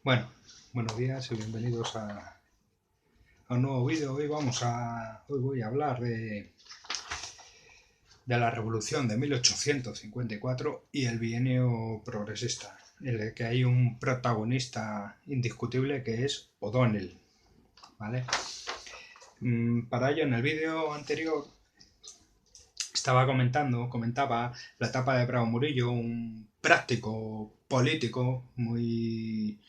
Bueno, buenos días y bienvenidos a un nuevo vídeo. Hoy voy a hablar de la Revolución de 1854 y el bienio progresista, en el que hay un protagonista indiscutible que es O'Donnell, ¿vale? Para ello, en el vídeo anterior comentaba la etapa de Bravo Murillo, un práctico político muy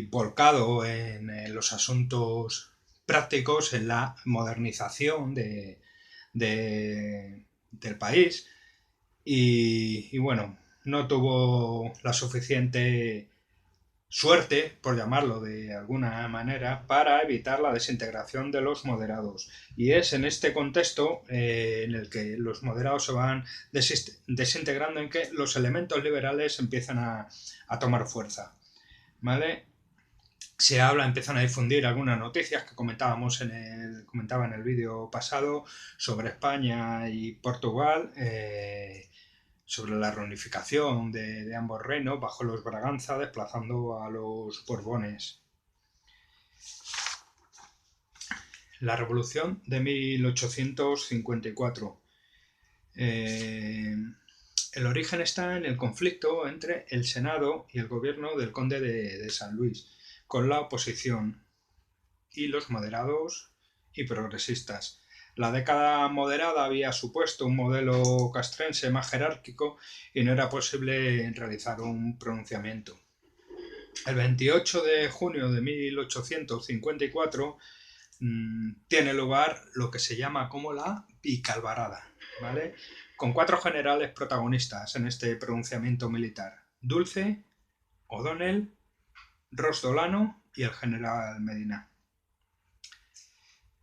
volcado en los asuntos prácticos, en la modernización del país y bueno, no tuvo la suficiente suerte, por llamarlo de alguna manera, para evitar la desintegración de los moderados. Y es en este contexto en el que los moderados se van desintegrando, en que los elementos liberales empiezan a tomar fuerza, ¿vale? Empiezan a difundir algunas noticias que comentaba en el vídeo pasado sobre España y Portugal, sobre la reunificación de ambos reinos bajo los Braganza, desplazando a los Borbones. La Revolución de 1854. El origen está en el conflicto entre el Senado y el gobierno del conde de San Luis, con la oposición y los moderados y progresistas. La década moderada había supuesto un modelo castrense más jerárquico y no era posible realizar un pronunciamiento. El 28 de junio de 1854 tiene lugar lo que se llama como la Bicalvarada, ¿vale? Con 4 generales protagonistas en este pronunciamiento militar: Dulce, O'Donnell, Rosdolano y el general Medina.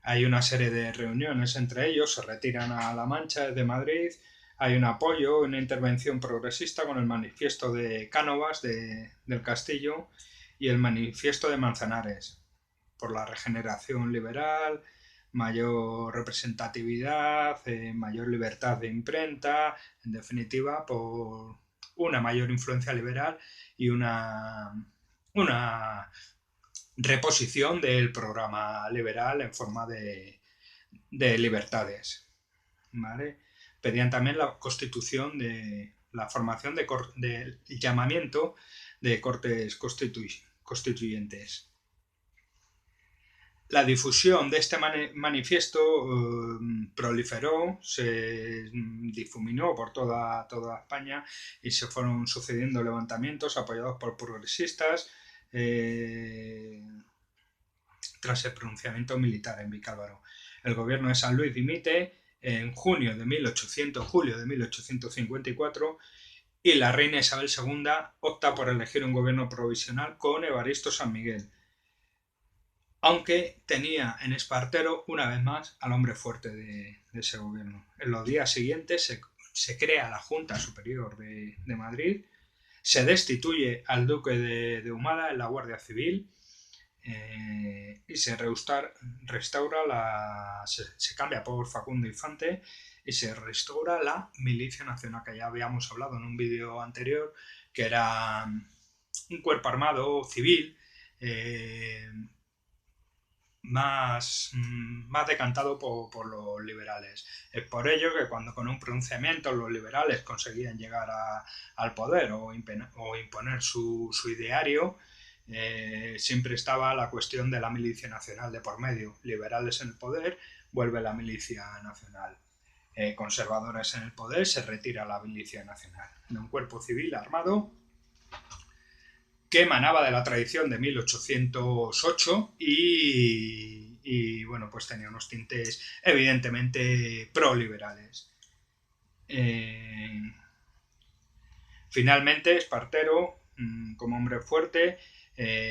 Hay una serie de reuniones entre ellos, se retiran a La Mancha desde Madrid, hay un apoyo, una intervención progresista con el manifiesto de Cánovas del Castillo y el manifiesto de Manzanares, por la regeneración liberal, mayor representatividad, mayor libertad de imprenta, en definitiva, por una mayor influencia liberal y una reposición del programa liberal en forma de libertades, ¿vale? Pedían también la constitución de la formación del llamamiento de cortes constituyentes. La difusión de este manifiesto proliferó, se difuminó por toda España y se fueron sucediendo levantamientos apoyados por progresistas tras el pronunciamiento militar en Vicálvaro. El gobierno de San Luis dimite en julio de 1854 y la reina Isabel II opta por elegir un gobierno provisional con Evaristo San Miguel, aunque tenía en Espartero una vez más al hombre fuerte de ese gobierno. En los días siguientes se crea la Junta Superior de Madrid, se destituye al duque de Humada en la Guardia Civil y se cambia por Facundo Infante y se restaura la Milicia Nacional, que ya habíamos hablado en un vídeo anterior, que era un cuerpo armado civil más decantado por los liberales. Es por ello que cuando con un pronunciamiento los liberales conseguían llegar al poder o imponer su ideario, siempre estaba la cuestión de la Milicia Nacional de por medio. Liberales en el poder, vuelve la Milicia Nacional. Conservadores en el poder, se retira la Milicia Nacional. Un cuerpo civil armado que emanaba de la tradición de 1808 y bueno, pues tenía unos tintes evidentemente proliberales. Finalmente, Espartero, como hombre fuerte,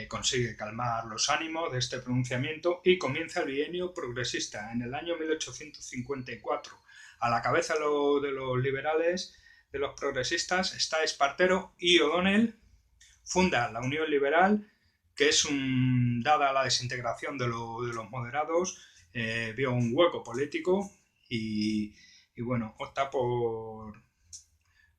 consigue calmar los ánimos de este pronunciamiento y comienza el bienio progresista en el año 1854. A la cabeza de los liberales, de los progresistas, está Espartero y O'Donnell. Funda la Unión Liberal, que es dada la desintegración de los moderados, vio un hueco político y bueno, opta por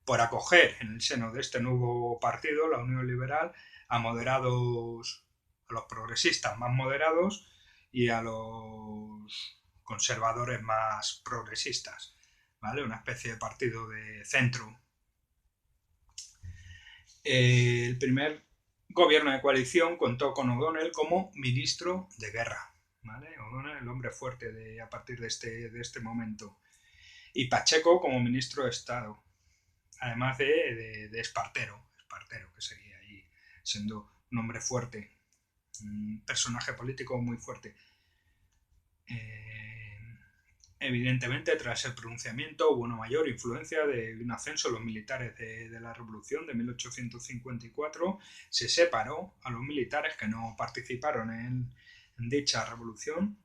por acoger en el seno de este nuevo partido, la Unión Liberal, a moderados, a los progresistas más moderados y a los conservadores más progresistas, ¿vale? Una especie de partido de centro. El primer gobierno de coalición contó con O'Donnell como ministro de guerra, ¿vale? O'Donnell, el hombre fuerte a partir de este momento. Y Pacheco como ministro de Estado, además de Espartero, que seguía ahí siendo un hombre fuerte, un personaje político muy fuerte. Evidentemente, tras el pronunciamiento hubo una mayor influencia de un ascenso de los militares de la Revolución de 1854. Se separó a los militares que no participaron en dicha revolución.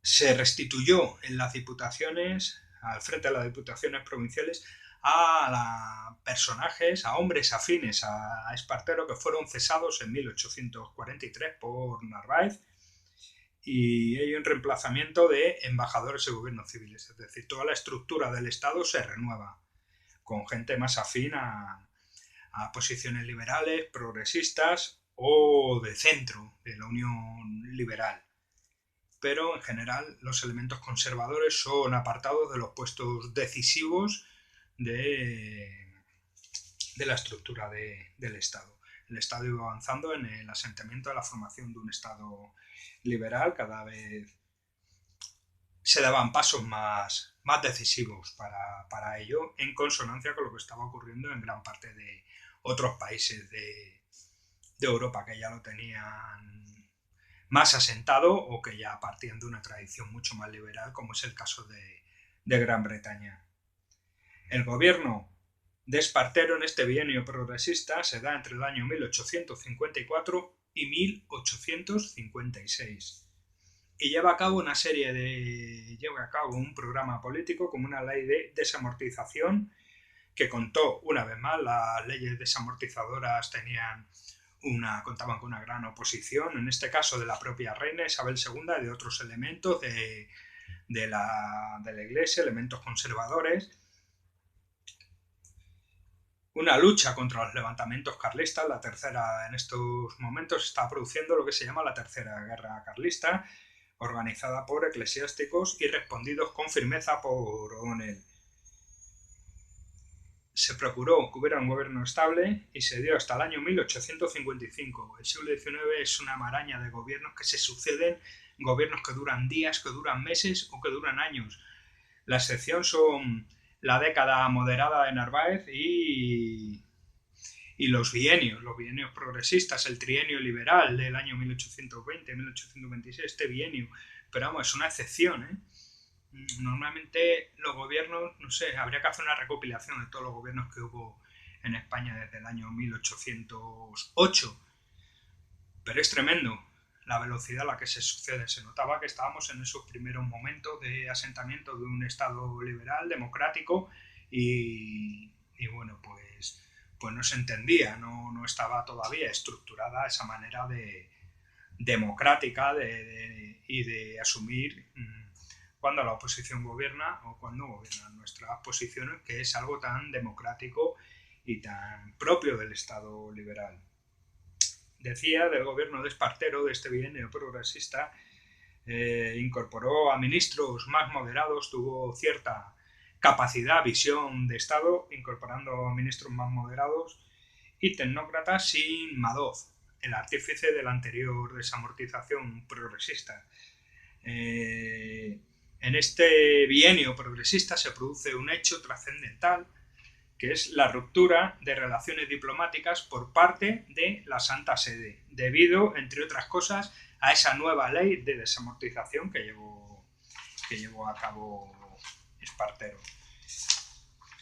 Se restituyó en las diputaciones, al frente de las diputaciones provinciales, a personajes, a hombres afines a Espartero, que fueron cesados en 1843 por Narváez, y ello en reemplazamiento de embajadores y gobiernos civiles. Es decir, toda la estructura del Estado se renueva con gente más afín a posiciones liberales, progresistas o de centro, de la Unión Liberal. Pero en general los elementos conservadores son apartados de los puestos decisivos de la estructura del Estado. El Estado iba avanzando en el asentamiento de la formación de un Estado liberal. Cada vez se daban pasos más decisivos para ello, en consonancia con lo que estaba ocurriendo en gran parte de otros países de Europa, que ya lo tenían más asentado o que ya partían de una tradición mucho más liberal, como es el caso de Gran Bretaña. El gobierno de Espartero en este bienio progresista se da entre el año 1854 y 1856 y lleva a cabo un programa político como una ley de desamortización que contó, una vez más, las leyes desamortizadoras contaban con una gran oposición, en este caso de la propia reina Isabel II y de otros elementos de la Iglesia, elementos conservadores. Una lucha contra los levantamientos carlistas, la tercera. En estos momentos está produciendo lo que se llama la Tercera Guerra Carlista, organizada por eclesiásticos y respondidos con firmeza por O'Donnell. Se procuró que hubiera un gobierno estable y se dio hasta el año 1855. El siglo XIX es una maraña de gobiernos que se suceden, gobiernos que duran días, que duran meses o que duran años. La excepción son la década moderada de Narváez y los bienios progresistas, el trienio liberal del año 1820-1826, este bienio. Pero vamos, es una excepción, ¿eh? Normalmente los gobiernos, no sé, habría que hacer una recopilación de todos los gobiernos que hubo en España desde el año 1808, pero es tremendo la velocidad a la que se sucede. Se notaba que estábamos en esos primeros momentos de asentamiento de un Estado liberal, democrático, y bueno, pues no se entendía, no estaba todavía estructurada esa manera democrática y de asumir cuando la oposición gobierna o cuando gobiernan nuestras posiciones, que es algo tan democrático y tan propio del Estado liberal. Decía, del gobierno de Espartero, de este bienio progresista, incorporó a ministros más moderados, tuvo cierta capacidad, visión de Estado, incorporando a ministros más moderados y tecnócratas sin Madoz, el artífice de la anterior desamortización progresista. En este bienio progresista se produce un hecho trascendental, que es la ruptura de relaciones diplomáticas por parte de la Santa Sede, debido, entre otras cosas, a esa nueva ley de desamortización que llevó a cabo Espartero.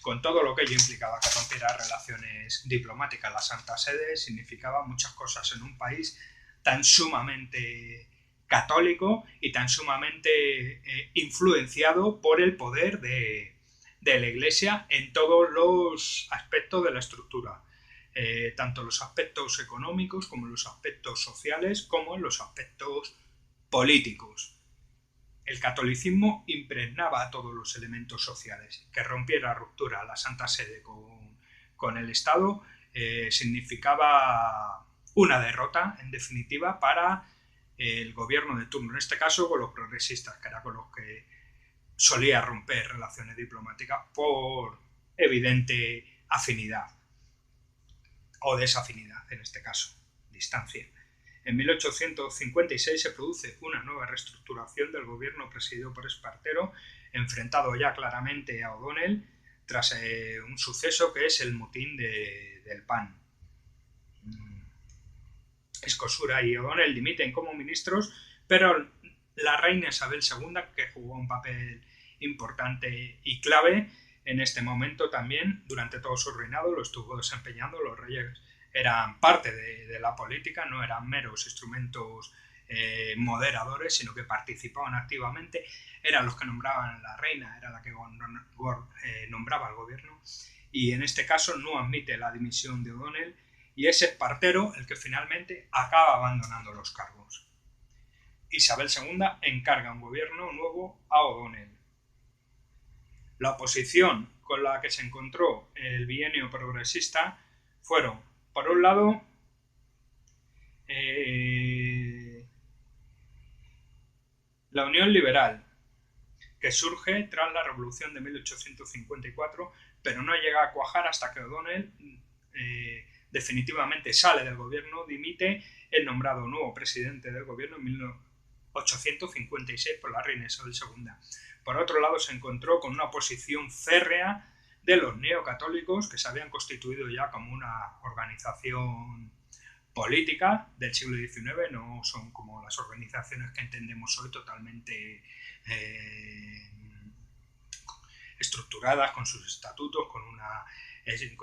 Con todo lo que ello implicaba, que rompiera relaciones diplomáticas. La Santa Sede significaba muchas cosas en un país tan sumamente católico y tan sumamente influenciado por el poder de la Iglesia en todos los aspectos de la estructura, tanto los aspectos económicos como los aspectos sociales como los aspectos políticos. El catolicismo impregnaba a todos los elementos sociales. Que rompiera ruptura la Santa Sede con el Estado significaba una derrota, en definitiva, para el gobierno de turno, en este caso con los progresistas, que era con los que solía romper relaciones diplomáticas por evidente afinidad, o desafinidad en este caso, distancia. En 1856 se produce una nueva reestructuración del gobierno presidido por Espartero, enfrentado ya claramente a O'Donnell tras un suceso que es el motín del PAN. Escosura y O'Donnell dimiten como ministros, pero la reina Isabel II, que jugó un papel importante y clave en este momento también, durante todo su reinado lo estuvo desempeñando. Los reyes eran parte de la política, no eran meros instrumentos moderadores, sino que participaban activamente, eran los que nombraban a la reina, era la que nombraba al gobierno, y en este caso no admite la dimisión de O'Donnell, y es Espartero el que finalmente acaba abandonando los cargos. Isabel II encarga un gobierno nuevo a O'Donnell. La oposición con la que se encontró el bienio progresista fueron, por un lado, la Unión Liberal, que surge tras la Revolución de 1854, pero no llega a cuajar hasta que O'Donnell definitivamente sale del gobierno, dimite, el nombrado nuevo presidente del gobierno en 1856 por la reina Isabel II. Por otro lado, se encontró con una oposición férrea de los neocatólicos, que se habían constituido ya como una organización política del siglo XIX, no son como las organizaciones que entendemos hoy, totalmente estructuradas con sus estatutos, con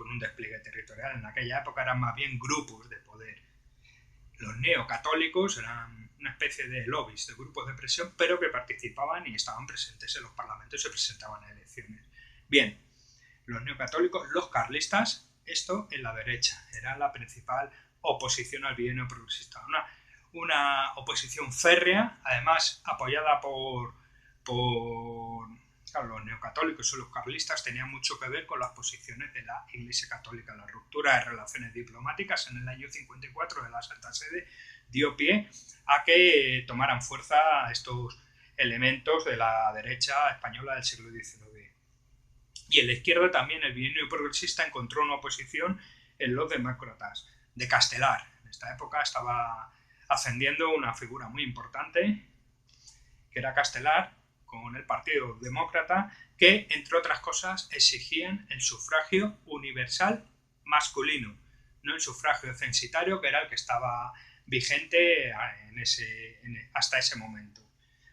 un despliegue territorial. En aquella época eran más bien grupos de poder. Los neocatólicos eran una especie de lobbies, de grupos de presión, pero que participaban y estaban presentes en los parlamentos y se presentaban a elecciones. Bien, los neocatólicos, los carlistas, esto en la derecha, era la principal oposición al bienio progresista. Una oposición férrea, además apoyada por claro, los neocatólicos o los carlistas tenían mucho que ver con las posiciones de la Iglesia Católica. La ruptura de relaciones diplomáticas en el año 54 de la Santa Sede dio pie a que tomaran fuerza estos elementos de la derecha española del siglo XIX. Y en la izquierda también el bienio progresista encontró una oposición en los demócratas, de Castelar. En esta época estaba ascendiendo una figura muy importante, que era Castelar, con el Partido Demócrata, que, entre otras cosas, exigían el sufragio universal masculino, no el sufragio censitario, que era el que estaba vigente hasta ese momento.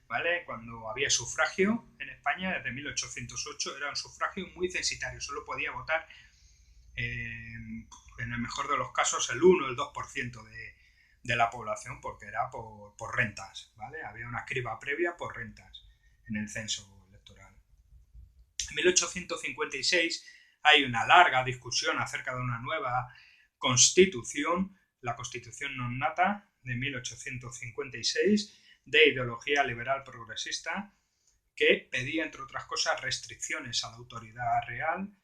¿Vale? Cuando había sufragio en España, desde 1808, era un sufragio muy censitario, solo podía votar, en el mejor de los casos, el 1 o el 2% de la población, porque era por rentas, ¿vale? Había una criba previa por rentas en el censo electoral. En 1856 hay una larga discusión acerca de una nueva constitución, la Constitución non nata de 1856, de ideología liberal progresista, que pedía, entre otras cosas, restricciones a la autoridad real,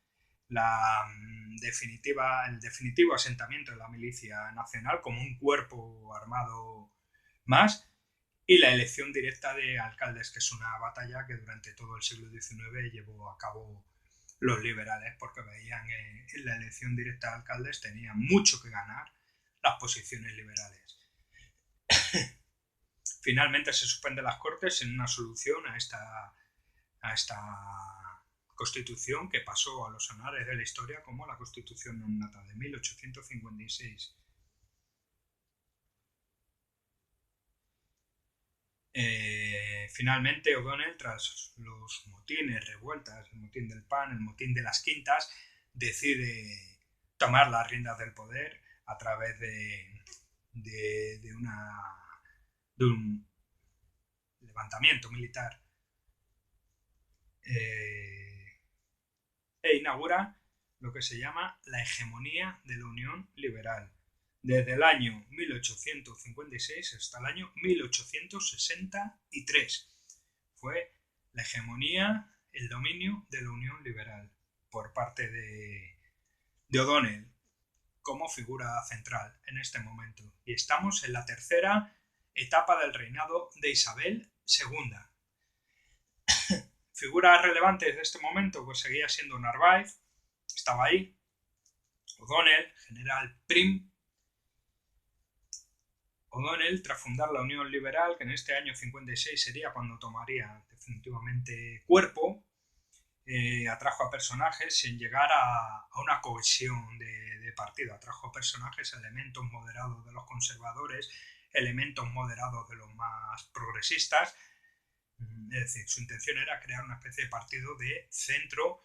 el definitivo asentamiento de la milicia nacional como un cuerpo armado más, y la elección directa de alcaldes, que es una batalla que durante todo el siglo XIX llevó a cabo los liberales, porque veían que en la elección directa de alcaldes tenían mucho que ganar las posiciones liberales. Finalmente se suspende las Cortes en una solución a esta Constitución, que pasó a los anales de la historia como la Constitución non nata de 1856. Finalmente O'Donnell, tras los motines, revueltas, el motín del PAN, el motín de las Quintas, decide tomar las riendas del poder a través de un levantamiento militar e inaugura lo que se llama la hegemonía de la Unión Liberal, desde el año 1856 hasta el año 1863. Fue la hegemonía, el dominio de la Unión Liberal por parte de O'Donnell como figura central en este momento. Y estamos en la tercera etapa del reinado de Isabel II. Figuras relevantes de este momento pues seguía siendo Narváez, estaba ahí, O'Donnell, general Prim. O'Donnell, tras fundar la Unión Liberal, que en este año 56 sería cuando tomaría definitivamente cuerpo, atrajo a personajes sin llegar a una cohesión de partido. Atrajo a personajes, elementos moderados de los conservadores, elementos moderados de los más progresistas. Es decir, su intención era crear una especie de partido de centro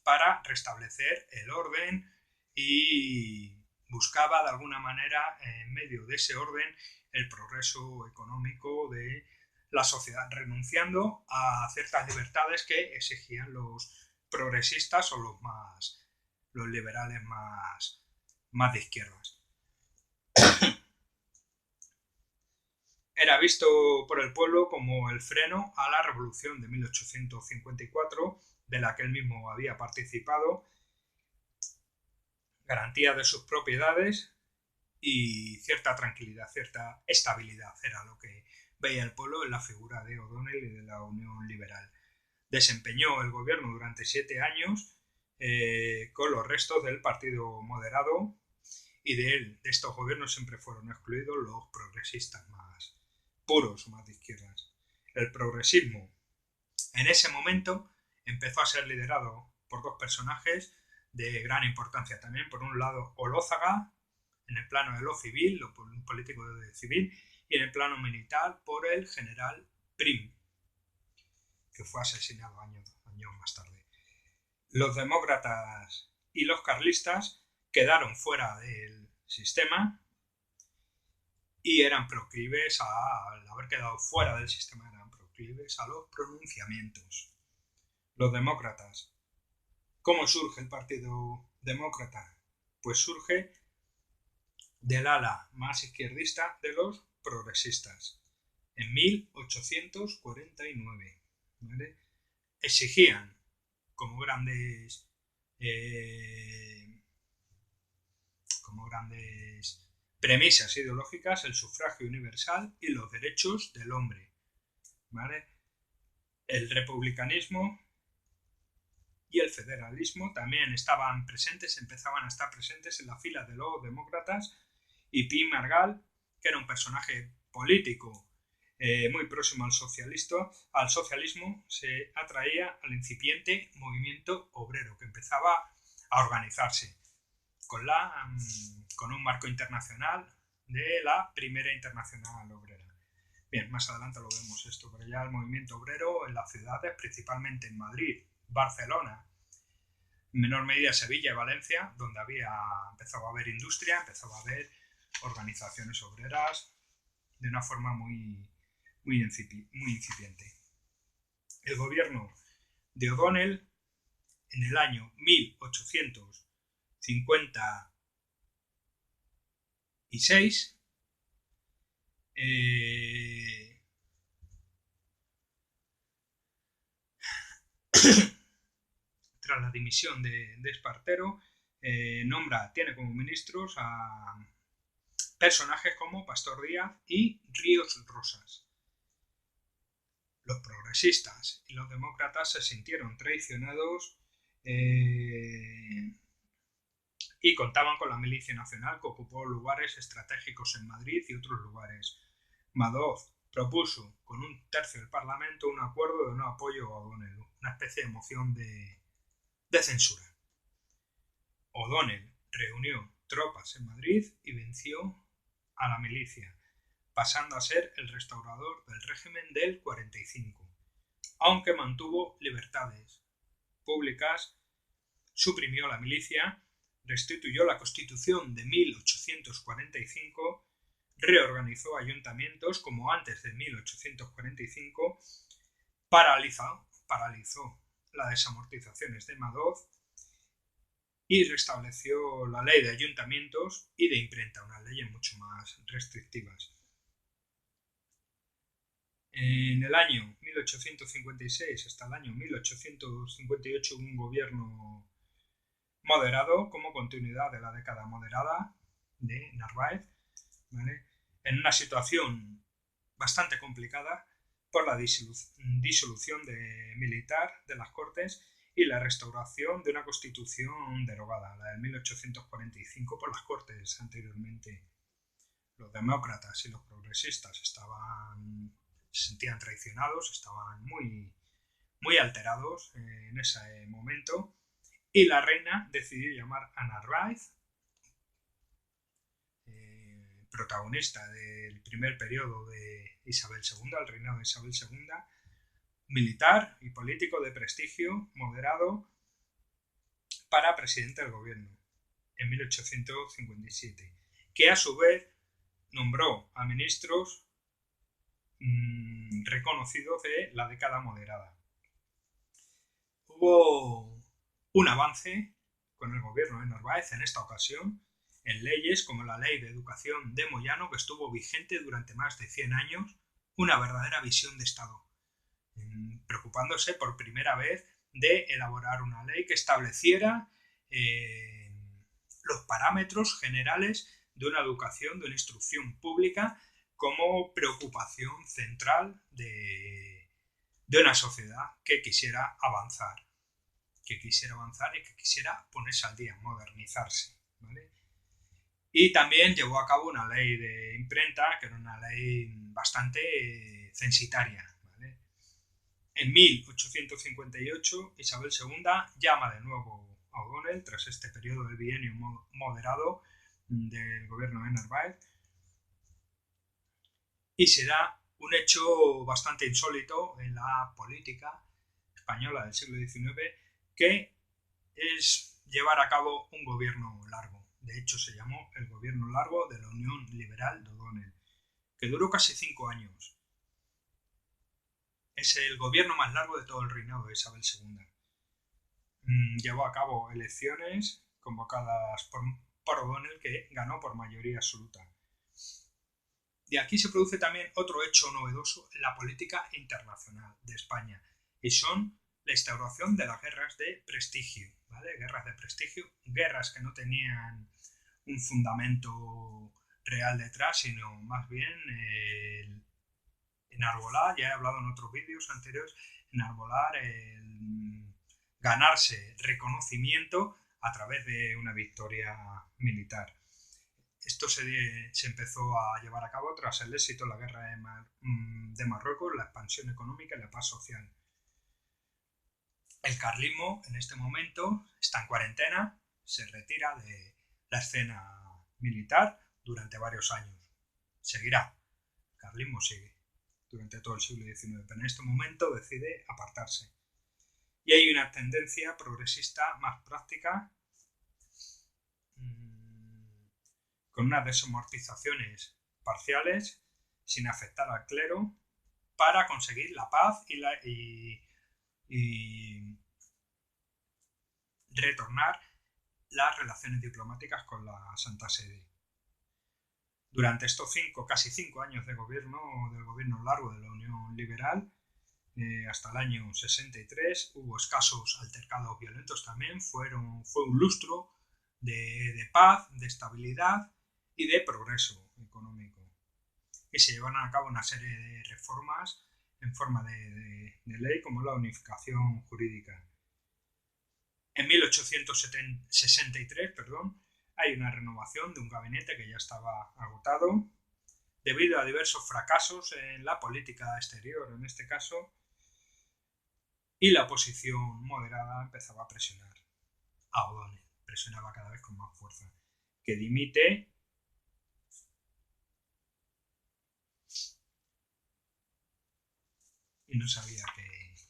para restablecer el orden y buscaba de alguna manera, en medio de ese orden, el progreso económico de la sociedad, renunciando a ciertas libertades que exigían los progresistas o los liberales más de izquierdas. Era visto por el pueblo como el freno a la revolución de 1854, de la que él mismo había participado, garantía de sus propiedades y cierta tranquilidad, cierta estabilidad era lo que veía el pueblo en la figura de O'Donnell y de la Unión Liberal. Desempeñó el gobierno durante 7 años con los restos del Partido Moderado, y de estos gobiernos siempre fueron excluidos los progresistas más puros o más de izquierdas. El progresismo en ese momento empezó a ser liderado por dos personajes de gran importancia también. Por un lado, Olózaga, en el plano de lo civil, un político civil, y en el plano militar por el general Prim, que fue asesinado años más tarde. Los demócratas y los carlistas quedaron fuera del sistema y eran proclives al haber quedado fuera del sistema, eran proclives a los pronunciamientos. Los demócratas. ¿Cómo surge el Partido Demócrata? Pues surge del ala más izquierdista de los progresistas en 1849. ¿Vale? Exigían como grandes premisas ideológicas el sufragio universal y los derechos del hombre. ¿Vale? El republicanismo y el federalismo también estaban presentes, empezaban a estar presentes en la fila de los demócratas, y Pi Margall, que era un personaje político muy próximo al socialismo, se atraía al incipiente movimiento obrero que empezaba a organizarse con un marco internacional de la Primera Internacional Obrera. Bien, más adelante lo vemos esto, pero ya el movimiento obrero en las ciudades, principalmente en Madrid, Barcelona, en menor medida Sevilla y Valencia, donde empezaba a haber industria, empezaba a haber organizaciones obreras de una forma muy incipiente. El gobierno de O'Donnell, en el año 1856, tras la dimisión de Espartero, tiene como ministros a personajes como Pastor Díaz y Ríos Rosas. Los progresistas y los demócratas se sintieron traicionados y contaban con la Milicia Nacional, que ocupó lugares estratégicos en Madrid y otros lugares. Madoz propuso con 1/3 del Parlamento un acuerdo de no apoyo a O'Donnell, una especie de moción de censura. O'Donnell reunió tropas en Madrid y venció a la milicia, pasando a ser el restaurador del régimen del 45, aunque mantuvo libertades públicas, suprimió la milicia, restituyó la Constitución de 1845, reorganizó ayuntamientos como antes de 1845, paralizó las desamortizaciones de Madoz y restableció la ley de ayuntamientos y de imprenta, unas leyes mucho más restrictivas. En el año 1856 hasta el año 1858 un gobierno moderado como continuidad de la década moderada de Narváez, ¿vale? En una situación bastante complicada por la disolución militar de las Cortes y la restauración de una constitución derogada, la del 1845 por las Cortes anteriormente. Los demócratas y los progresistas se sentían traicionados, estaban muy alterados en ese momento, y la reina decidió llamar a Narváez, protagonista del primer periodo de Isabel II, el reinado de Isabel II, militar y político de prestigio moderado, para presidente del gobierno en 1857, que a su vez nombró a ministros reconocidos de la década moderada. Hubo un avance con el gobierno de Narváez en esta ocasión en leyes como la Ley de Educación de Moyano, que estuvo vigente durante más de 100 años, una verdadera visión de Estado, preocupándose por primera vez de elaborar una ley que estableciera los parámetros generales de una educación, de una instrucción pública como preocupación central de una sociedad que quisiera avanzar y que quisiera ponerse al día, modernizarse, ¿vale? Y también llevó a cabo una ley de imprenta, que era una ley bastante censitaria, ¿vale? En 1858, Isabel II llama de nuevo a O'Donnell, tras este periodo de bienio moderado del gobierno de Narváez, y se da un hecho bastante insólito en la política española del siglo XIX, que es llevar a cabo un gobierno largo. De hecho, se llamó el gobierno largo de la Unión Liberal de O'Donnell, que duró casi 5 años. Es el gobierno más largo de todo el reinado de Isabel II. Llevó a cabo elecciones convocadas por O'Donnell, que ganó por mayoría absoluta. Y aquí se produce también otro hecho novedoso en la política internacional de España, y son la instauración de las guerras de prestigio, ¿vale? Guerras de prestigio, guerras que no tenían un fundamento real detrás, sino más bien enarbolar, ya he hablado en otros vídeos anteriores, enarbolar ganarse reconocimiento a través de una victoria militar. Esto se empezó a llevar a cabo tras el éxito de la guerra de Marruecos, la expansión económica y la paz social. El carlismo en este momento está en cuarentena, se retira de la escena militar durante varios años. Seguirá, el carlismo sigue durante todo el siglo XIX, pero en este momento decide apartarse. Y hay una tendencia progresista más práctica, con unas desamortizaciones parciales, sin afectar al clero, para conseguir la paz y retornar las relaciones diplomáticas con la Santa Sede. Durante estos casi 5 años del gobierno largo de la Unión Liberal, hasta el año 63, hubo escasos altercados violentos también, fue un lustro de paz, de estabilidad y de progreso económico. Y se llevaron a cabo una serie de reformas en forma de ley, como la unificación jurídica. En 1863, hay una renovación de un gabinete que ya estaba agotado, debido a diversos fracasos en la política exterior, en este caso, y la oposición moderada empezaba a presionar a O'Donnell, presionaba cada vez con más fuerza, que dimite y no sabía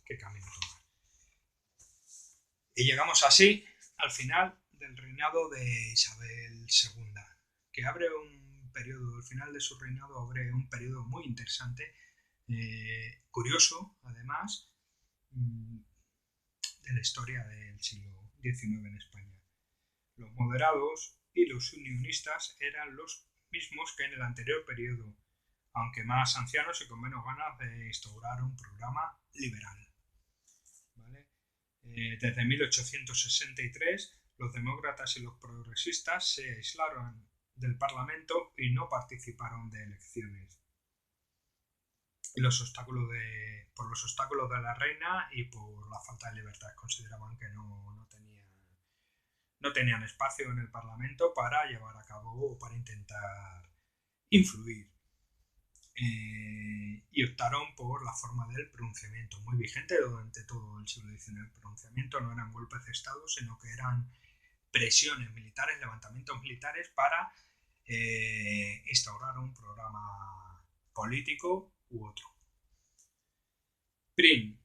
qué camino tomar. Y llegamos así al final del reinado de Isabel II, que abre un periodo, al final de su reinado abre un periodo muy interesante, curioso además, de la historia del siglo XIX en España. Los moderados y los unionistas eran los mismos que en el anterior periodo, aunque más ancianos y con menos ganas de instaurar un programa liberal. ¿Vale? Desde 1863, los demócratas y los progresistas se aislaron del Parlamento y no participaron de elecciones. Por los obstáculos de la reina y por la falta de libertad. Consideraban que no tenían espacio en el Parlamento para llevar a cabo o para intentar influir. Y optaron por la forma del pronunciamiento, muy vigente durante todo el siglo XIX. El pronunciamiento no eran golpes de Estado, sino que eran presiones militares, levantamientos militares para instaurar un programa político u otro. Prim.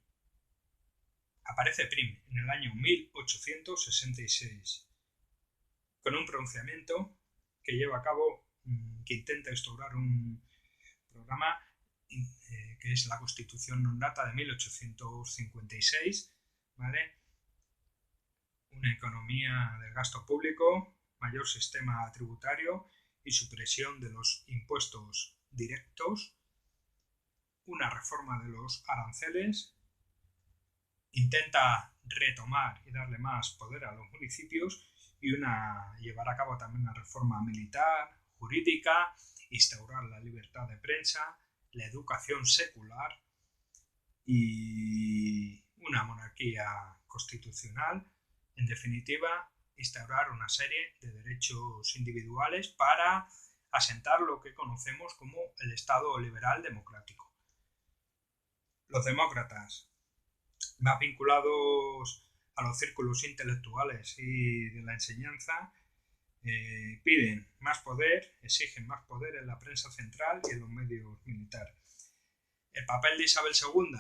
Aparece Prim en el año 1866 con un pronunciamiento que lleva a cabo, que intenta instaurar un programa que es la Constitución non data de 1856, ¿vale? Una economía del gasto público, mayor sistema tributario y supresión de los impuestos directos, una reforma de los aranceles, intenta retomar y darle más poder a los municipios y llevar a cabo también una reforma militar, jurídica, instaurar la libertad de prensa, la educación secular y una monarquía constitucional. En definitiva, instaurar una serie de derechos individuales para asentar lo que conocemos como el Estado liberal democrático. Los demócratas, más vinculados a los círculos intelectuales y de la enseñanza, piden más poder, exigen más poder en la prensa central y en los medios militares. El papel de Isabel II,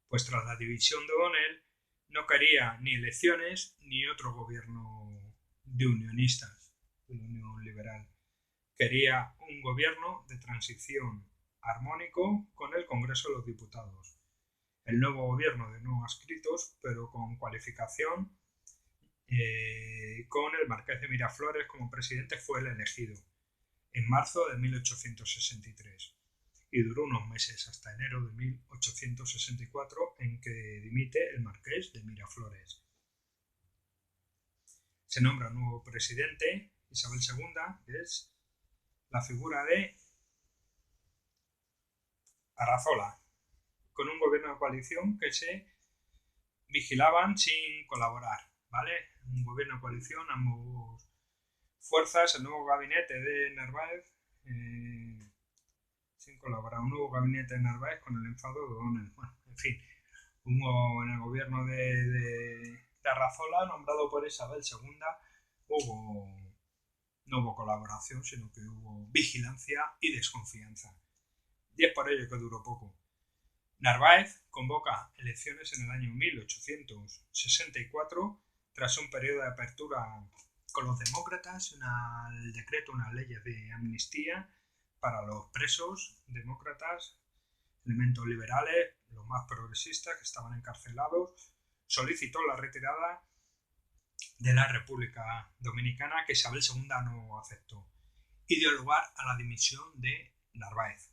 pues tras la división de O'Donnell, no quería ni elecciones ni otro gobierno de unionistas, de la Unión Liberal. Quería un gobierno de transición armónico con el Congreso de los Diputados. El nuevo gobierno de no adscritos, pero con cualificación, con el Marqués de Miraflores como presidente, fue el elegido en marzo de 1863 y duró unos meses hasta enero de 1864, en que dimite el Marqués de Miraflores. Se nombra un nuevo presidente, Isabel II, que es la figura de Arrazola, con un gobierno de coalición que se vigilaban sin colaborar, ¿vale? Un gobierno de coalición, ambos fuerzas, el nuevo gabinete de Narváez, sin colaborar, un nuevo gabinete de Narváez con el enfado de O'Donnell. Bueno, en fin, en el gobierno de Arrazola, nombrado por Isabel II, no hubo colaboración, sino que hubo vigilancia y desconfianza. Y es por ello que duró poco. Narváez convoca elecciones en el año 1864 tras un periodo de apertura con los demócratas, el decreto, unas leyes de amnistía para los presos demócratas, elementos liberales, los más progresistas que estaban encarcelados. Solicitó la retirada de la República Dominicana, que Isabel II no aceptó, y dio lugar a la dimisión de Narváez.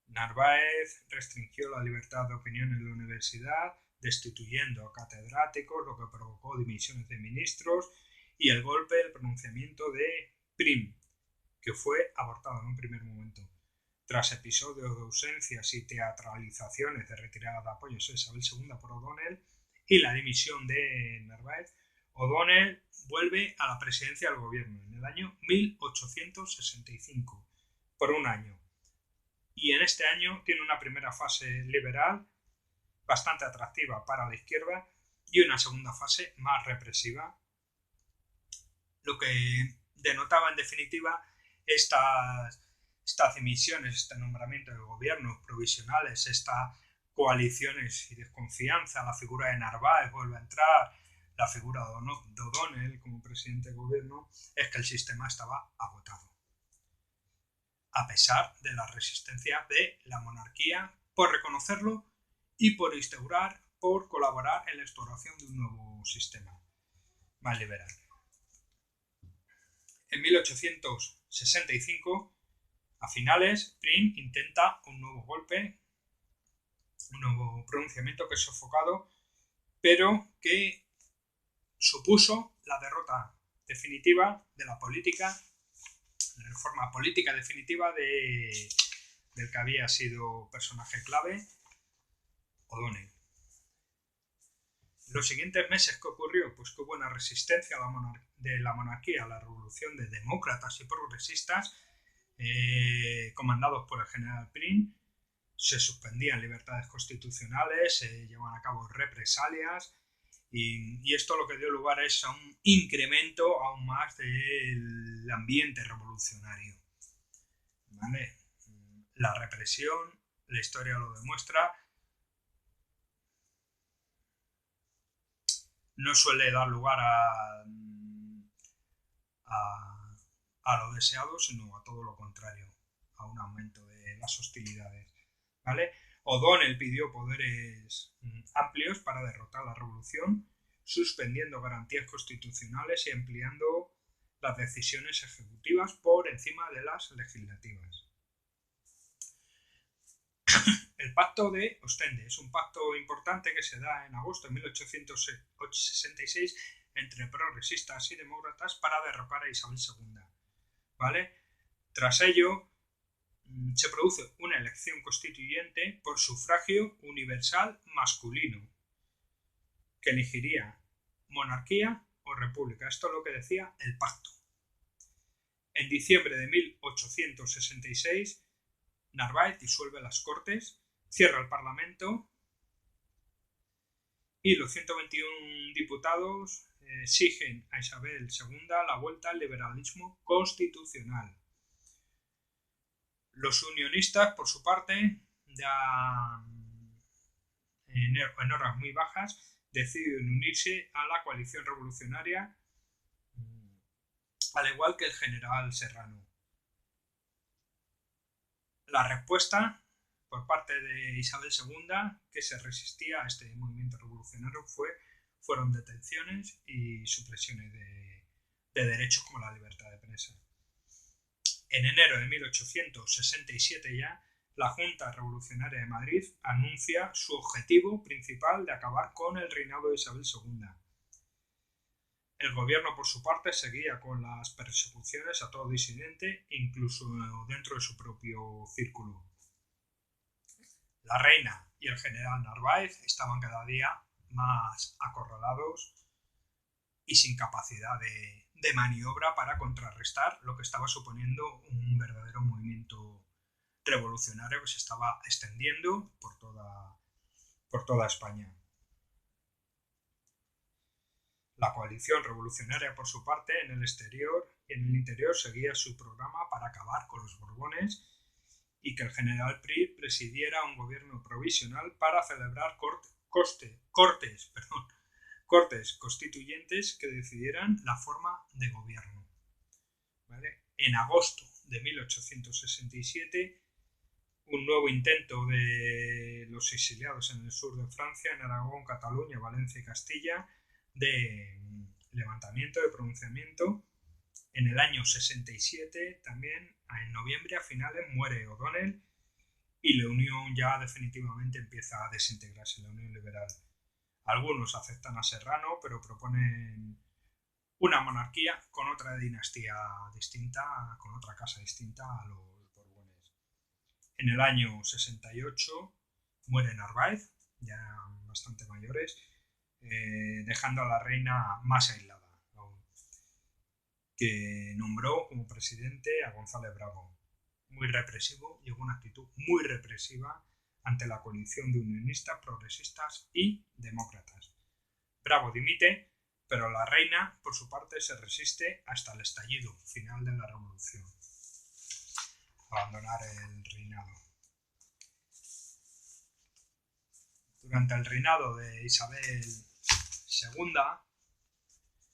Narváez restringió la libertad de opinión en la universidad, destituyendo a catedráticos, lo que provocó dimisiones de ministros y el golpe del pronunciamiento de Prim, que fue abortado en un primer momento. Tras episodios de ausencias y teatralizaciones de retirada de apoyos a Isabel II por O'Donnell y la dimisión de Narváez, O'Donnell vuelve a la presidencia del gobierno en el año 1865, por un año. Y en este año tiene una primera fase liberal bastante atractiva para la izquierda y una segunda fase más represiva, lo que denotaba en definitiva estas dimisiones, este nombramiento de gobiernos provisionales, estas coaliciones y desconfianza. La figura de Narváez vuelve a entrar, la figura de O'Donnell como presidente de gobierno, es que el sistema estaba agotado, a pesar de la resistencia de la monarquía por reconocerlo y por colaborar en la instauración de un nuevo sistema más liberal. En 1800 1865, a finales, Prim intenta un nuevo golpe, un nuevo pronunciamiento que es sofocado, pero que supuso la derrota definitiva de la política, la reforma política definitiva del que había sido personaje clave, O'Donnell. Los siguientes meses, ¿qué ocurrió? Pues que hubo una resistencia de la monarquía a la revolución de demócratas y progresistas, comandados por el general Prim. Se suspendían libertades constitucionales, se llevaban a cabo represalias, y esto lo que dio lugar es a un incremento aún más del ambiente revolucionario. ¿Vale? La represión, la historia lo demuestra, no suele dar lugar a lo deseado, sino a todo lo contrario, a un aumento de las hostilidades. ¿Vale? O'Donnell pidió poderes amplios para derrotar la revolución, suspendiendo garantías constitucionales y ampliando las decisiones ejecutivas por encima de las legislativas. El Pacto de Ostende es un pacto importante que se da en agosto de 1866 entre progresistas y demócratas para derrocar a Isabel II. ¿Vale? Tras ello, se produce una elección constituyente por sufragio universal masculino, que elegiría monarquía o república. Esto es lo que decía el pacto. En diciembre de 1866, Narváez disuelve las Cortes, cierra el Parlamento y los 121 diputados exigen a Isabel II la vuelta al liberalismo constitucional. Los unionistas, por su parte, ya en horas muy bajas, deciden unirse a la coalición revolucionaria, al igual que el general Serrano. La respuesta por parte de Isabel II, que se resistía a este movimiento revolucionario, fueron detenciones y supresiones de derechos como la libertad de prensa. En enero de 1867 ya, la Junta Revolucionaria de Madrid anuncia su objetivo principal de acabar con el reinado de Isabel II. El gobierno, por su parte, seguía con las persecuciones a todo disidente, incluso dentro de su propio círculo. La reina y el general Narváez estaban cada día más acorralados y sin capacidad de maniobra para contrarrestar lo que estaba suponiendo un verdadero movimiento revolucionario que se estaba extendiendo por toda España. La coalición revolucionaria, por su parte, en el exterior y en el interior seguía su programa para acabar con los Borbones y que el general Prim presidiera un gobierno provisional para celebrar cortes constituyentes que decidieran la forma de gobierno. ¿Vale? En agosto de 1867, un nuevo intento de los exiliados en el sur de Francia, en Aragón, Cataluña, Valencia y Castilla, de levantamiento, de pronunciamiento. En el año 67, también en noviembre a finales, muere O'Donnell y la Unión ya definitivamente empieza a desintegrarse, la Unión Liberal. Algunos aceptan a Serrano, pero proponen una monarquía con otra dinastía distinta, con otra casa distinta a los Borbones. En el año 68 muere Narváez, ya bastante mayores, dejando a la reina más aislada, que nombró como presidente a González Bravo, muy represivo, llevó una actitud muy represiva ante la coalición de unionistas, progresistas y demócratas. Bravo dimite, pero la reina, por su parte, se resiste hasta el estallido final de la revolución, abandonar el reinado. Durante el reinado de Isabel II,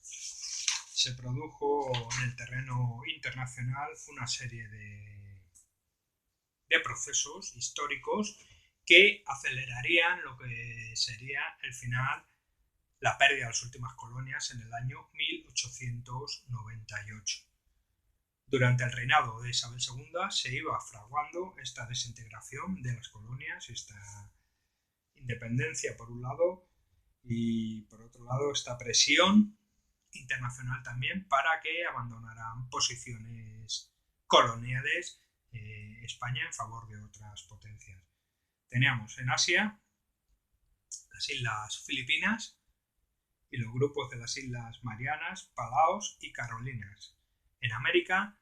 se produjo en el terreno internacional una serie de procesos históricos que acelerarían lo que sería el final, la pérdida de las últimas colonias en el año 1898. Durante el reinado de Isabel II se iba fraguando esta desintegración de las colonias, esta independencia por un lado y por otro lado esta presión internacional también para que abandonaran posiciones coloniales España en favor de otras potencias. Teníamos en Asia las islas Filipinas y los grupos de las islas Marianas, Palaos y Carolinas. En América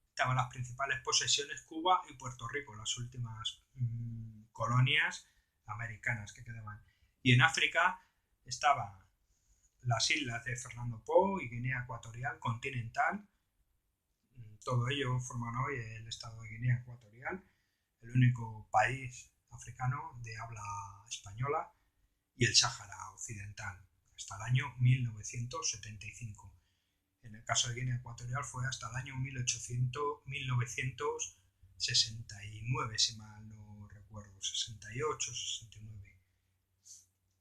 estaban las principales posesiones Cuba y Puerto Rico, las últimas colonias americanas que quedaban. Y en África estaban las islas de Fernando Po y Guinea Ecuatorial continental. Todo ello forman hoy el estado de Guinea Ecuatorial, el único país africano de habla española, y el Sáhara Occidental, hasta el año 1975. En el caso de Guinea Ecuatorial fue hasta el año 1969, si mal no recuerdo, 68, 69.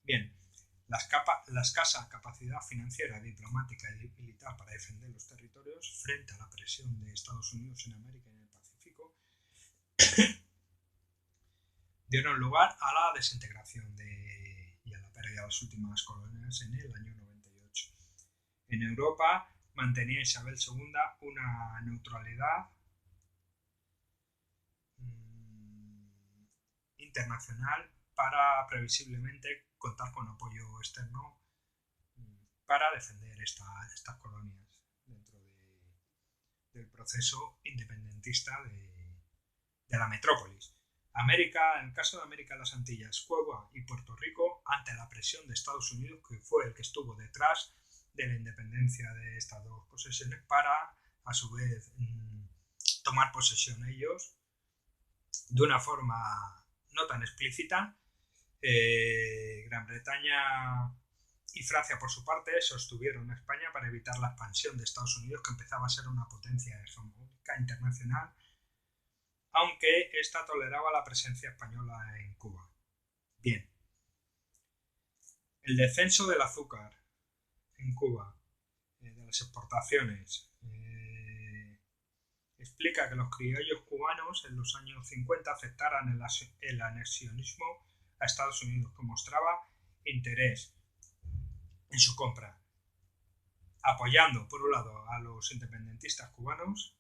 Bien, la escasa capacidad financiera, diplomática y militar para defender los territorios frente a la presión de Estados Unidos en América y en el Pacífico dieron lugar a la desintegración y a la pérdida de las últimas colonias en el año 98. En Europa mantenía Isabel II una neutralidad internacional para previsiblemente contar con apoyo externo para defender estas colonias dentro del proceso independentista de la metrópolis. América, en el caso de América, las Antillas, Cuba y Puerto Rico, ante la presión de Estados Unidos, que fue el que estuvo detrás de la independencia de estas dos posesiones, para a su vez tomar posesión ellos de una forma no tan explícita. Gran Bretaña y Francia, por su parte, sostuvieron a España para evitar la expansión de Estados Unidos, que empezaba a ser una potencia hegemónica internacional, aunque ésta toleraba la presencia española en Cuba. Bien. El descenso del azúcar en Cuba, de las exportaciones, explica que los criollos cubanos en los años 50 aceptaran el anexionismo a Estados Unidos, que mostraba interés en su compra, apoyando por un lado a los independentistas cubanos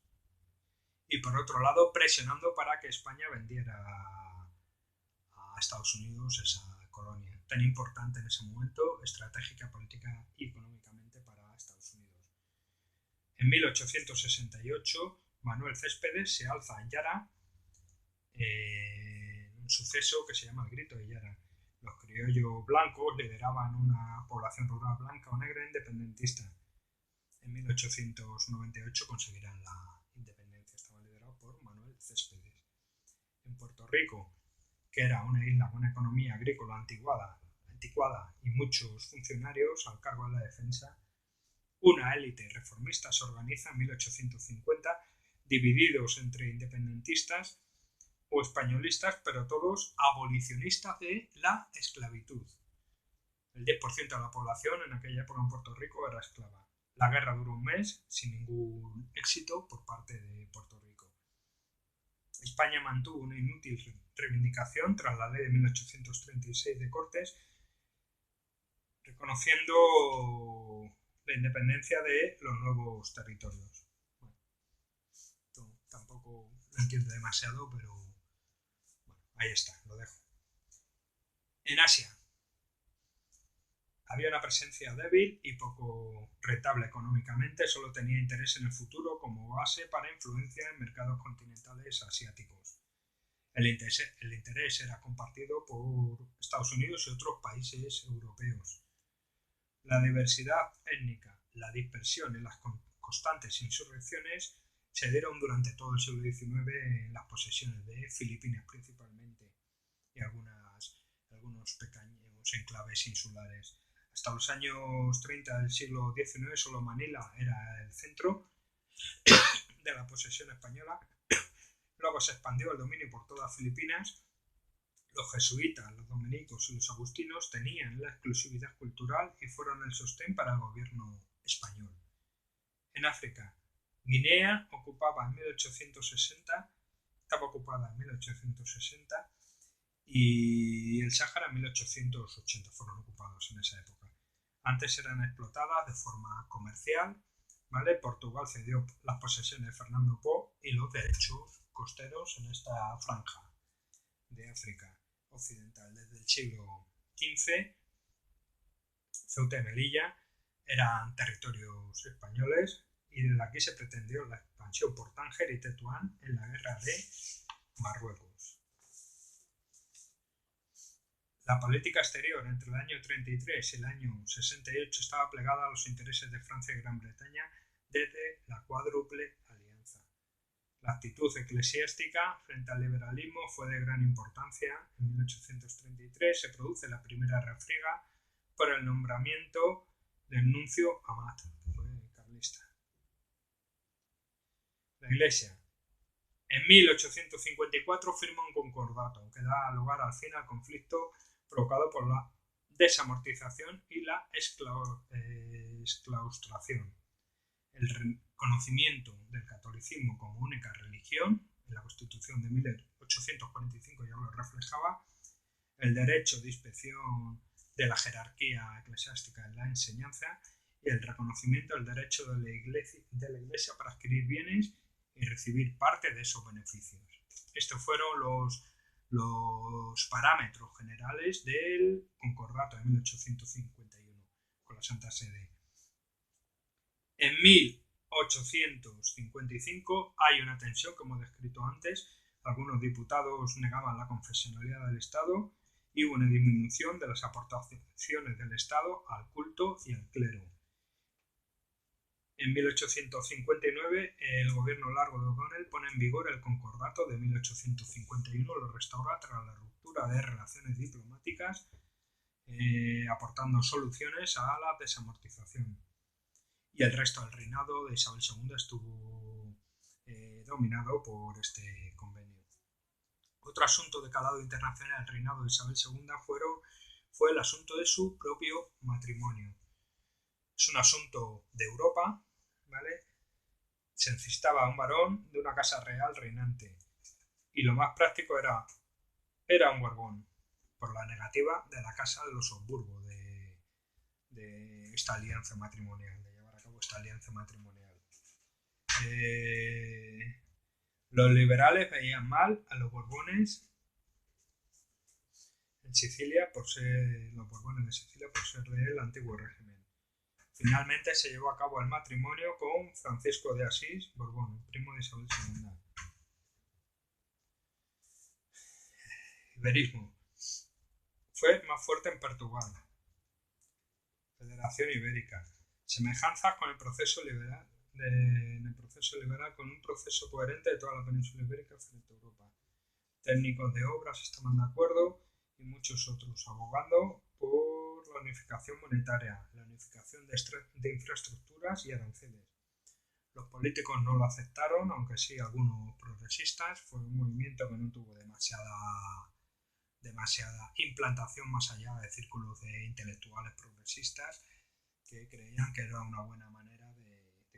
y por otro lado presionando para que España vendiera a Estados Unidos esa colonia tan importante en ese momento, estratégica, política y económicamente para Estados Unidos. En 1868 Manuel Céspedes se alza en Yara en un suceso que se llama el Grito de Yara. Los criollos blancos lideraban una población rural blanca o negra independentista. En 1898 conseguirán la independencia. Estaba liderado por Manuel Céspedes. En Puerto Rico, que era una isla con una economía agrícola anticuada y muchos funcionarios al cargo de la defensa, una élite reformista se organiza en 1850, divididos entre independentistas o españolistas, pero todos abolicionistas de la esclavitud. El 10% de la población en aquella época en Puerto Rico era esclava. La guerra duró un mes sin ningún éxito por parte de Puerto Rico. España mantuvo una inútil reivindicación tras la ley de 1836 de Cortes, reconociendo la independencia de los nuevos territorios. Bueno, esto tampoco lo entiendo demasiado, pero bueno, ahí está, lo dejo. En Asia había una presencia débil y poco rentable económicamente, solo tenía interés en el futuro como base para influencia en mercados continentales asiáticos. El interés era compartido por Estados Unidos y otros países europeos. La diversidad étnica, la dispersión y las constantes insurrecciones se dieron durante todo el siglo XIX en las posesiones de Filipinas principalmente y algunos pequeños enclaves insulares. Hasta los años 30 del siglo XIX solo Manila era el centro de la posesión española. Luego se expandió el dominio por todas Filipinas. Los jesuitas, los dominicos y los agustinos tenían la exclusividad cultural y fueron el sostén para el gobierno español. En África, Guinea ocupaba en 1860, estaba ocupada en 1860 y el Sáhara en 1880 fueron ocupados en esa época. Antes eran explotadas de forma comercial, ¿vale? Portugal cedió las posesiones de Fernando Po y los derechos costeros en esta franja de África occidental. Desde el siglo XV, Ceuta y Melilla eran territorios españoles y desde aquí se pretendió la expansión por Tánger y Tetuán en la guerra de Marruecos. La política exterior entre el año 33 y el año 68 estaba plegada a los intereses de Francia y Gran Bretaña desde la Cuádruple Alianza. La actitud eclesiástica frente al liberalismo fue de gran importancia. En 1833 se produce la primera refriega por el nombramiento del nuncio Amat, que fue carlista. La Iglesia. En 1854 firma un concordato que da lugar al fin al conflicto provocado por la desamortización y la exclaustración. El reconocimiento del catolicismo como única religión, en la Constitución de 1845 ya lo reflejaba, el derecho de inspección de la jerarquía eclesiástica en la enseñanza y el reconocimiento del derecho de la Iglesia para adquirir bienes y recibir parte de esos beneficios. Estos fueron los parámetros generales del concordato de 1851 con la Santa Sede. En 1855 hay una tensión, como he descrito antes. Algunos diputados negaban la confesionalidad del Estado y hubo una disminución de las aportaciones del Estado al culto y al clero. En 1859 el gobierno largo de O'Donnell pone en vigor el concordato de 1851, lo restaura tras la ruptura de relaciones diplomáticas, aportando soluciones a la desamortización. Y el resto del reinado de Isabel II estuvo dominado por este convenio. Otro asunto de calado internacional del reinado de Isabel II fue el asunto de su propio matrimonio. Es un asunto de Europa, ¿vale? Se necesitaba un varón de una casa real reinante y lo más práctico era un Borbón, por la negativa de la casa de los Habsburgo de esta alianza matrimonial, de llevar a cabo esta alianza matrimonial. Los liberales veían mal a los Borbones en Sicilia los Borbones de Sicilia por ser del antiguo régimen. Finalmente se llevó a cabo el matrimonio con Francisco de Asís Borbón, primo de Isabel II. Iberismo. Fue más fuerte en Portugal. Federación Ibérica. Semejanzas con el proceso liberal con un proceso coherente de toda la península ibérica frente a Europa. Técnicos de obras estaban de acuerdo y muchos otros abogando por la unificación monetaria, la unificación de infraestructuras y aranceles. Los políticos no lo aceptaron, aunque sí algunos progresistas. Fue un movimiento que no tuvo demasiada implantación más allá de círculos de intelectuales progresistas que creían que era una buena manera de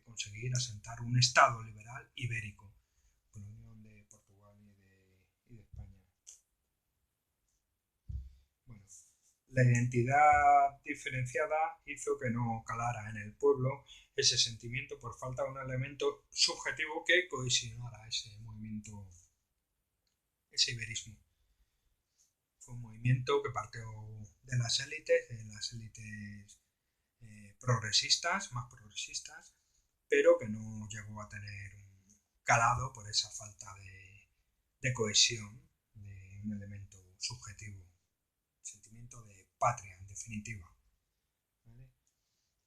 conseguir asentar un Estado liberal ibérico con la unión de Portugal y de España. Bueno, la identidad diferenciada hizo que no calara en el pueblo ese sentimiento por falta de un elemento subjetivo que cohesionara ese movimiento, ese iberismo. Fue un movimiento que partió de las élites progresistas, más progresistas, pero que no llegó a tener un calado por esa falta de cohesión, de un elemento subjetivo, sentimiento de patria, en definitiva. ¿Vale?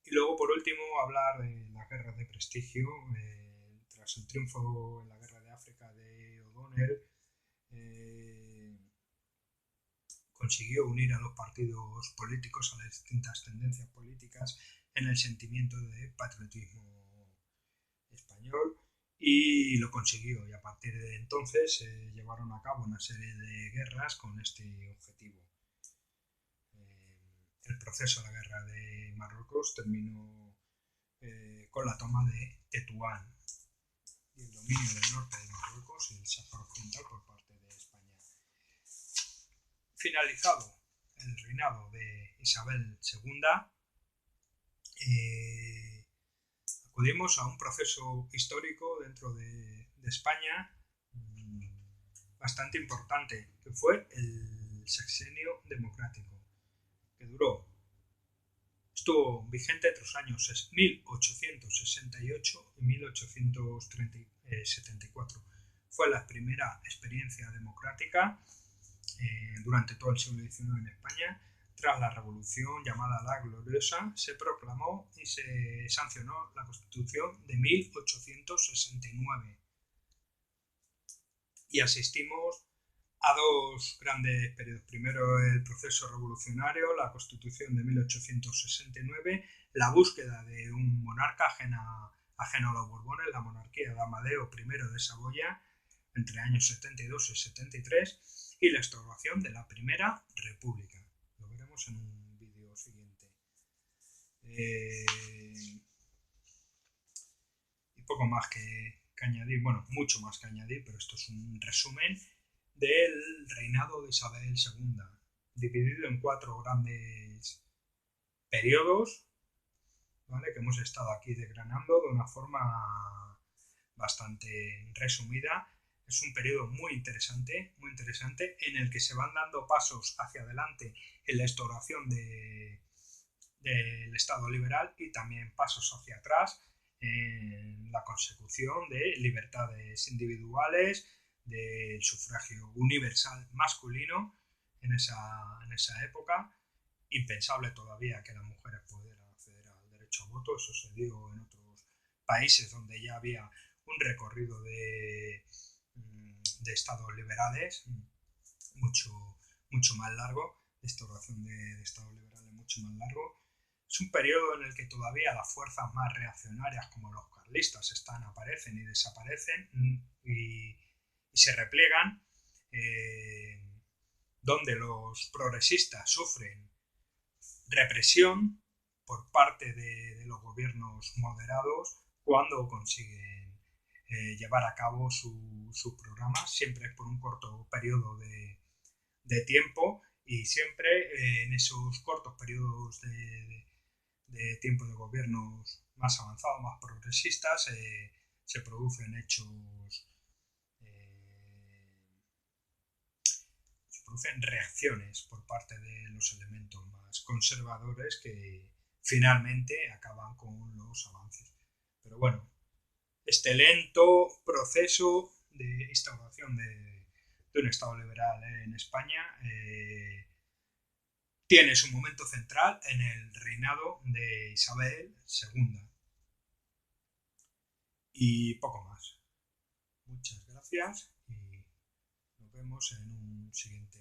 Y luego, por último, hablar de las guerras de prestigio. Tras el triunfo en la guerra de África de O'Donnell, consiguió unir a los partidos políticos, a las distintas tendencias políticas, en el sentimiento de patriotismo español, y lo consiguió, y a partir de entonces se llevaron a cabo una serie de guerras con este objetivo. El proceso de la guerra de Marruecos terminó con la toma de Tetuán y el dominio del norte de Marruecos y el Sáhara Occidental por parte de España. Finalizado el reinado de Isabel II, acudimos a un proceso histórico dentro de España bastante importante, que fue el sexenio democrático, que estuvo vigente entre los años 1868 y 1874. Fue la primera experiencia democrática durante todo el siglo XIX en España. Tras la revolución llamada la Gloriosa, se proclamó y se sancionó la Constitución de 1869. Y asistimos a dos grandes periodos. Primero el proceso revolucionario, la Constitución de 1869, la búsqueda de un monarca ajeno a los Borbones, la monarquía de Amadeo I de Saboya, entre años 72 y 73, y la instauración de la Primera República. Lo veremos en un vídeo siguiente. Y poco más que añadir, bueno, mucho más que añadir, pero esto es un resumen del reinado de Isabel II, dividido en 4 grandes periodos, ¿vale?, que hemos estado aquí desgranando de una forma bastante resumida. Es un periodo muy interesante en el que se van dando pasos hacia adelante en la instauración del Estado liberal y también pasos hacia atrás en la consecución de libertades individuales, del sufragio universal masculino en esa época. Impensable todavía que las mujeres pudieran acceder al derecho a voto. Eso se dio en otros países donde ya había un recorrido de estados liberales mucho más largo, de instauración de estados liberales mucho más largo. Es un periodo en el que todavía las fuerzas más reaccionarias, como los carlistas, aparecen y desaparecen y se replegan, donde los progresistas sufren represión por parte de los gobiernos moderados cuando consiguen llevar a cabo sus programas. Siempre es por un corto periodo de tiempo, y siempre en esos cortos periodos de tiempo de gobiernos más avanzados, más progresistas, se producen reacciones por parte de los elementos más conservadores que finalmente acaban con los avances. Pero bueno, este lento proceso de instauración de un Estado liberal en España tiene su momento central en el reinado de Isabel II. Y poco más. Muchas gracias y nos vemos en un siguiente